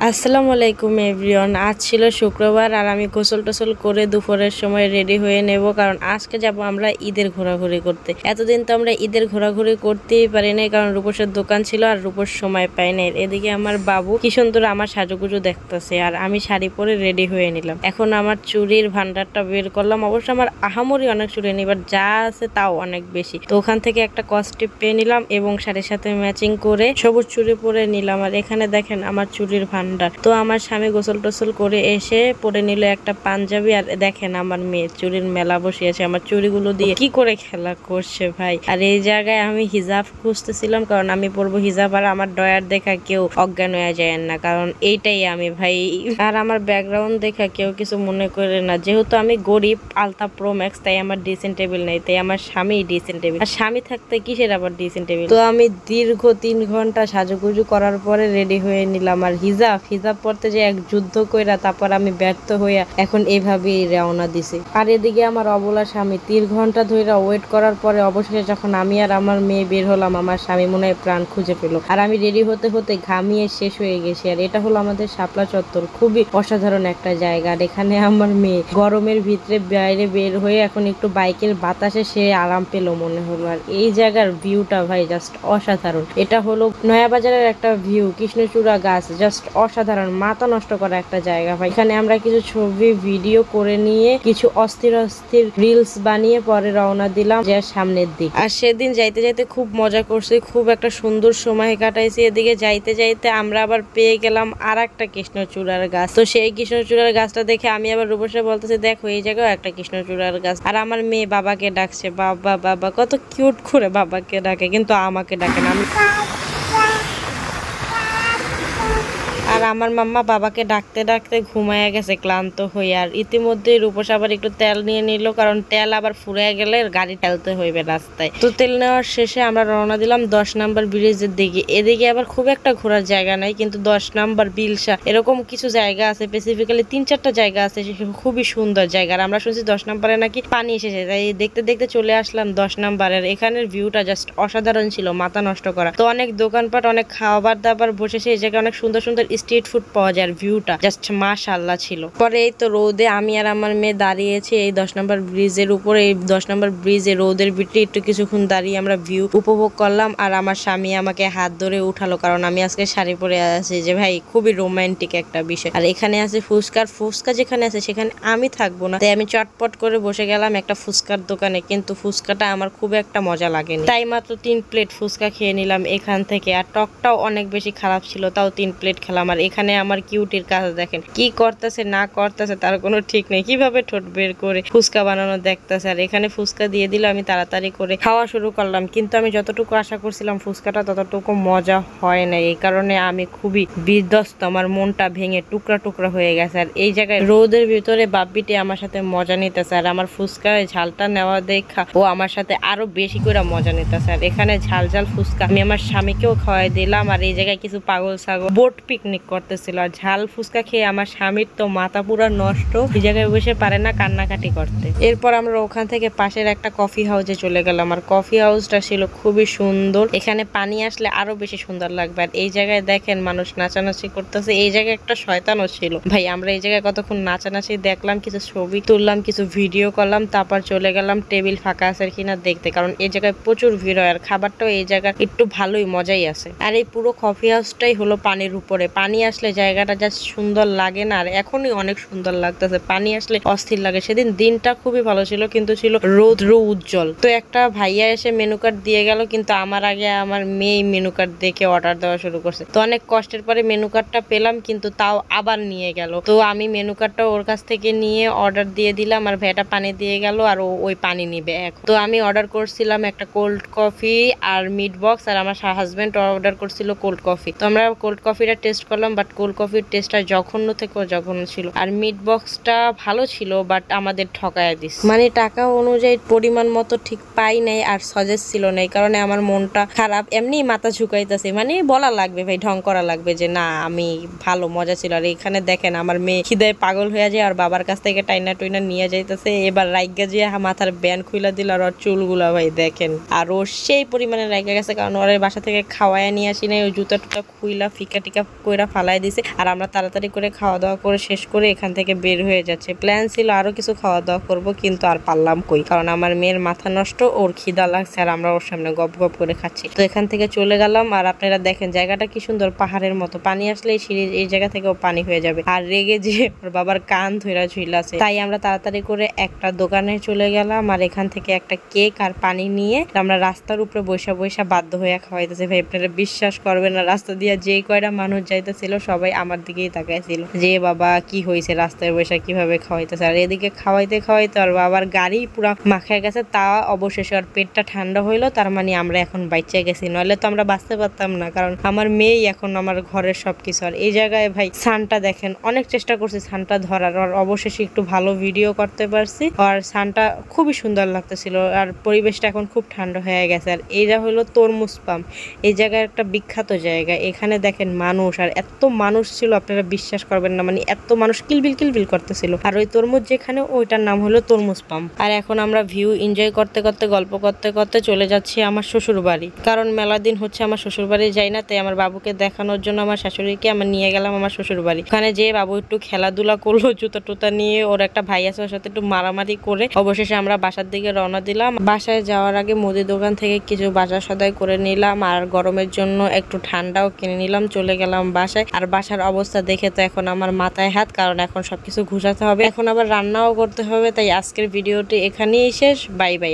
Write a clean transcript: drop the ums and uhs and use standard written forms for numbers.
আসসালামু আলাইকুম এভরিওয়ান। আজ ছিল শুক্রবার আর আমি গোসল টোসল করে দুপুরের সময় রেডি হয়ে নেব, কারণ আজকে যাব আমরা ঈদের ঘোরাঘুরি করতে। এতদিন তো আমরা ঈদের ঘোরাঘুরি করতেই পারি নাই, কারণ রূপসের দোকান ছিল আর রূপস সময় পাই নাই। এদিকে আমার বাবু কি সুন্দর আমার সাজুগুজু দেখতেছে আর আমি শাড়ি পরে রেডি হয়ে নিলাম। এখন আমার চুড়ির ভান্ডারটা বের করলাম। অবশ্য আমার আহামরি অনেক চুড়ি নেই, বাট যা আছে তাও অনেক বেশি। তো ওখান থেকে একটা কস্টিপ পেয়ে নিলাম এবং শাড়ির সাথে ম্যাচিং করে সবুজ চুড়ি পরে নিলাম। আর এখানে দেখেন আমার চুড়ির তো আমার স্বামী গোসল টোসল করে এসে পরে নিল একটা পাঞ্জাবি। আর দেখেন আমার মেয়ে চুড়ির মেলা বসিয়েছে, আমার চুড়িগুলো দিয়ে কি করে খেলা করছে ভাই। আর এই জায়গায় আমি হিজাব খুঁজতেছিলাম, কারণ আমি পরবো হিজাব আর আমার ডয়ার দেখা কেউ অজ্ঞান হয়ে যায় না, কারণ এইটাই আমি ভাই। আর আমার ব্যাকগ্রাউন্ড দেখা কেউ কিছু মনে করে না, যেহেতু আমি গরিব আলতা প্রো ম্যাক্স, তাই আমার ড্রেসিং টেবিল নেই, তাই আমার স্বামী ড্রেসিং টেবিল। আর স্বামী থাকতে কিসের আবার ড্রেসিং টেবিল। তো আমি দীর্ঘ 3 ঘন্টা সাজুগুজু করার পরে রেডি হয়ে নিলাম। আর হিজাব পড়তে যে এক যুদ্ধ কইরা তারপর আমি ব্যর্থ হইয়া এখন এইভাবেই রওনা দিছি। আর এদিকে আমার অবলা স্বামী 3 ঘন্টা ধরে ওয়েট করার পরে অবশেষে যখন আমি আর আমার মেয়ে বের হলাম, আমার স্বামী মনে হয় প্রাণ খুঁজে পেল। আর আমি রেডি হতে হতে ঘামিয়ে শেষ হয়ে গেছি। আর এটা হলো আমাদের শাপলা চত্বর, খুবই অসাধারণ একটা জায়গা। আর এখানে আমার মেয়ে গরমের ভিতরে বাইরে বের হয়ে এখন একটু বাইকের বাতাসে সে আরাম পেল মনে হলো। আর এই জায়গার ভিউটা ভাই জাস্ট অসাধারণ। এটা হলো নয়াবাজারের একটা ভিউ, কৃষ্ণচূড়া গাছ, জাস্ট অসাধারণ, মাথা নষ্ট করা একটা জায়গা ভাই। এখানে আমরা কিছু ছবি ভিডিও করে নিয়ে কিছু অস্থির রিলস বানিয়ে পরে রওনা দিলাম যে সামনের দিক। আর সেদিন যাইতে যাইতে খুব মজা করছি, খুব একটা সুন্দর সময় কাটাইছি। এদিকে যাইতে যাইতে আমরা আবার পেয়ে গেলাম আর একটা কৃষ্ণচূড়ার গাছ। তো সেই কৃষ্ণচূড়ার গাছটা দেখে আমি আবার রূপসে বলতেছি, দেখো এই জায়গায় একটা কৃষ্ণচূড়ার গাছ। আর আমার মেয়ে বাবাকে ডাকছে, বাবা বাবা, কত কিউট করে বাবাকে ডাকে, কিন্তু আমাকে ডাকে না। আর আমার মাম্মা বাবাকে ডাকতে ডাকতে ঘুমায় গেছে ক্লান্ত হয়ে। আর ইতিমধ্যে রূপস আবার একটু তেল নিয়ে নিল, কারণ তেল আবার ফুরিয়ে গেলে গাড়ি ঠেলতে হইবে রাস্তায়। তো তেল নেওয়ার শেষে আমরা রওনা দিলাম 10 নম্বর ব্রিজের দিকে। এদিকে আবার খুব একটা ঘোরার জায়গা নাই, কিন্তু 10 নম্বর বিলসা এরকম কিছু জায়গা আছে, স্পেসিফিক্যালি 3-4টা জায়গা আছে, খুবই সুন্দর জায়গা। আর আমরা শুনছি 10 নম্বরে নাকি পানি এসেছে, তাই দেখতে দেখতে চলে আসলাম 10 নম্বরের। এখানের ভিউটা জাস্ট অসাধারণ ছিল, মাথা নষ্ট করা। তো অনেক দোকানপাট, অনেক খাবার দাবার বসেছে এই জায়গায়, অনেক সুন্দর সুন্দর স্ট্রিট ফুড পাওয়া যায়। ভিউটা জাস্ট মাশাআল্লাহ ছিল। পরে এই তো রোদে আমি আর আমার মেয়ে দাঁড়িয়েছি এই 10 নম্বর ব্রিজের উপরে। এই 10 নম্বর ব্রিজে রোদের ভিতরে একটু কিছুক্ষণ দাঁড়িয়ে আমরা ভিউ উপভোগ করলাম। আর আমার স্বামী আমাকে হাত ধরে উঠালো, কারণ আমি আজকে শাড়ি পরে আছি, যে ভাই খুবই রোমান্টিক একটা বিষয়। আর এখানে আছে ফুচকা যেখানে আছে সেখানে আমি থাকবো না, তাই আমি চটপট করে বসে গেলাম একটা ফুচকার দোকানে। কিন্তু ফুচকাটা আমার খুব একটা মজা লাগেনি, তাই মাত্র 3 প্লেট ফুচকা খেয়ে নিলাম এখান থেকে। আর টকটাও অনেক বেশি খারাপ ছিল, তাও 3 প্লেট খেলাম। আর এখানে আমার কিউটির কাজ দেখেন, কি করতেছে না করতেছে তার কোনো ঠিক নেই, কিভাবে ঠোঁট বের করে ফুচকা বানানো দেখতেছে। আর এখানে ফুচকা দিয়ে দিল, আমি তাড়াতাড়ি করে খাওয়া শুরু করলাম। কিন্তু আমি যতটুকু আশা করছিলাম ফুচকাটা ততটুকু মজা হয় না, এই কারণে আমি খুবই বিধ্বস্ত, আমার মনটা ভেঙে টুকরা টুকরা হয়ে গেছে। আর এই জায়গায় রোদের ভিতরে বাপ্পিটি আমার সাথে মজা নিতেছে, আর আমার ফুচকা ঝালটা নেওয়া দেখা ও আমার সাথে আরো বেশি করে মজা নিতেছে। আর এখানে ঝাল ঝাল ফুচকা আমি আমার স্বামীকেও খাওয়াই দিলাম। আর এই জায়গায় কিছু পাগল ছাগল বোট পিকনিক করতেছিল। আর ঝাল ফুচকা খেয়ে আমার স্বামীর তো মাথা পুরা নষ্ট, এই জায়গায় বসে পারে না কান্নাকাটি করতে। এরপর আমরা ওখান থেকে পাশের একটা কফি হাউসে চলে গেলাম। আর কফি হাউসটা ছিল খুবই সুন্দর, এখানে পানি আসলে আরো বেশি সুন্দর লাগবে। আর এই জায়গায় দেখেন মানুষ নাচানাচি করতেছে, এই জায়গায় একটা শয়তানও ছিল ভাই। আমরা এই জায়গায় কতক্ষণ নাচানাচি দেখলাম, কিছু ছবি তুললাম, কিছু ভিডিও করলাম, তারপর চলে গেলাম টেবিল ফাঁকা আছে কিনা দেখতে, কারণ এই জায়গায় প্রচুর ভিড় হয়। আর খাবারটাও এই জায়গায় একটু ভালোই মজাই আছে। আর এই পুরো কফি হাউসটাই হলো পানির উপরে, পানি আসলে জায়গাটা জাস্ট সুন্দর লাগে না, আর এখনই অনেক সুন্দর লাগতেছে, পানি আসলে অস্থির লাগে। সেদিন দিনটা খুবই ভালো ছিল, কিন্তু ছিল রৌদ্র উজ্জ্বল। তো একটা ভাইয়া এসে মেনু কার্ড দিয়ে গেল, কিন্তু আমার আগে আমার মেয়ে মেনু কার্ড দেখে অর্ডার দেওয়া শুরু করছে। তো অনেক কষ্টের পরে মেনু কার্ডটা পেলাম, কিন্তু তাও আবার নিয়ে গেল। তো আমি মেনু কার্ডটা ওর কাছ থেকে নিয়ে অর্ডার দিয়ে দিলাম, আর ভাইয়াটা পানি দিয়ে গেল, আর ওই পানি নিবে এখন। তো আমি অর্ডার করছিলাম একটা কোল্ড কফি আর মিট বক্স, আর আমার হাজবেন্ড অর্ডার করছিল কোল্ড কফি। তো আমরা কোল্ড কফিটা টেস্ট করলাম, বাট কোল্ড কফির টেস্টটা জঘন্য থেকেও জঘন্য ছিল। আর মিট বক্সটা ভালো ছিল, বাট আমাদের ঠকায় দিস, মানে টাকা অনুযায়ী পরিমাণ মতো ঠিক পাই নাই, আর সজেস ছিল না, এই কারণে আমার মনটা খারাপ। এমনি মাথা ঝুঁকাইতেছে, মানে বলা লাগবে ভাই, ঢং করা লাগবে যে না আমি ভালো মজা ছিল। আর এখানে দেখেন আমার মেয়ে খিদায় পাগল হয়ে যায়, আর বাবার কাছ থেকে টাইনা টুইনা নিয়ে যাইতেছে। এবার রাইগা যে মাথার ব্যান খুইলা দিল, আর ওর চুলগুলা ভাই দেখেন, আর ও সেই পরিমাণে রাইগা গেছে, কারণ ওর বাসা থেকে খাওয়ায় নিয়ে আসি নাই, ওই জুতা টুতা খুইলা ফিকা টিকা কইরা ফালাই দিছে আর আমরা তাড়াতাড়ি করে খাওয়া দাওয়া করে শেষ করে এখান থেকে বের হয়ে যাচ্ছে। প্ল্যান ছিল আরো কিছু খাওয়া দাওয়া করবো, কিন্তু আর পারলাম কই, কারণ আমার মেয়ের মাথা নষ্ট, ওর খিদা লাগছে আর আমরা ওর সামনে গপ গপ করে খাচ্ছি। তো এখান থেকে চলে গেলাম। আর আপনারা দেখেন জায়গাটা কি সুন্দর, পাহাড়ের মতো, পানি আসলে এই জায়গা থেকেও পানি হয়ে যাবে। আর রেগে যে ওর বাবার কান ধইরা ঝুইলাছে, তাই আমরা তাড়াতাড়ি করে একটা দোকানে চলে গেলাম আর এখান থেকে একটা কেক আর পানি নিয়ে আমরা রাস্তার উপরে বৈশা বৈশা বাধ্য হইয়া খাওয়াইতেছে। ভাই আপনারা বিশ্বাস করবেন না, রাস্তা দিয়ে যে কয়টা মানুষ যাইতেছিল সবাই আমার দিকেই তাকাইছিল যে বাবা কি হয়েছে, রাস্তায় বৈশা কিভাবে খাওয়াইতেছে। আর এদিকে খাওয়াইতে খাওয়াইতে আর বাবার গাড়ি পুরা মাখায় গেছে। তা অবশেষে আর পেটটা ঠান্ডা হইলো, তার মানে আমরা এখন বাইচা গেছি, নইলে তো আমরা বাঁচতে পারতাম না, কারণ আমার মেয়েই এখন আমার ঘরের সবকিছু। আর এই জায়গায় ভাই সানটা দেখেন, অনেক চেষ্টা করছি সানটা ধরার, আর অবশেষে একটু ভালো ভিডিও করতে পারছি। আর সানটা খুবই সুন্দর লাগতেছিল আর পরিবেশটা এখন খুব ঠান্ডা হয়ে গেছে। আর এইটা হলো তরমুজ পাম্প, এই জায়গায় একটা বিখ্যাত জায়গা। এখানে দেখেন মানুষ, আর এত মানুষ ছিল আপনারা বিশ্বাস করবেন না, মানে এত মানুষ কিলবিল কিলবিল করতেছিল। আর ওই তরমুজ যেখানে, ওইটার নাম হলো তরমুজ পাম্প। আর এখন আমরা ভিউ এনজয় করতে করতে গল্প করতে করতে চলে যাচ্ছি আমার শ্বশুর বাড়ি, কারণ মেলা দিন হচ্ছে আমার শ্বশুর বাড়ি যাই না, তাই আমার বাবুকে দেখানোর জন্য আমার শাশুড়িকে আমার নিয়ে গেলাম আমার শ্বশুর বাড়ি। ওখানে যেয়ে বাবু একটু খেলাধুলা করলো, জুতা টুতা নিয়ে, ওর একটা ভাই আছে ওর সাথে একটু মারামারি করে অবশেষে আমরা বাসার দিকে রওনা দিলাম। বাসায় যাওয়ার আগে মুদি দোকান থেকে কিছু বাজার সদাই করে নিলাম আর গরমের জন্য একটু ঠান্ডাও কিনে নিলাম। চলে গেলাম বাসায়। আর বাসার অবস্থা দেখে তো এখন আমার মাথায় হাত, কারণ এখন সবকিছু গুছাতে হবে, এখন আবার রান্নাও করতে হবে। তাই আজকের ভিডিওটি এখানেই শেষ। Bye bye.